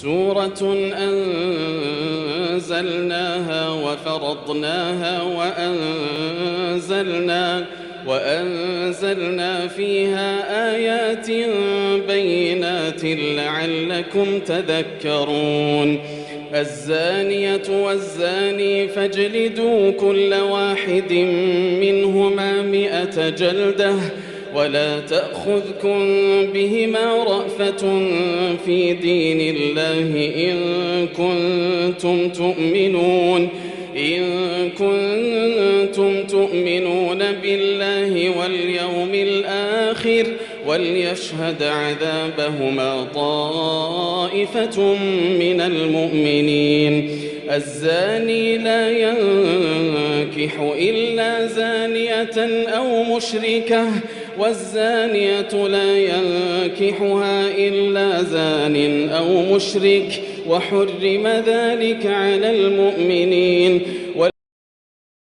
سورة أنزلناها وفرضناها وأنزلنا فيها آيات بينات لعلكم تذكرون. الزانية والزاني فاجلدوا كل واحد منهما 100 جلدة ولا تأخذكم بهما رأفة في دين الله إن كنتم تؤمنون بالله واليوم الآخر وليشهد عذابهما طائفة من المؤمنين. الزاني لا ينكح إلا زانية أو مشركة والزانية لا ينكحها إلا زان أو مشرك وحرم ذلك على المؤمنين.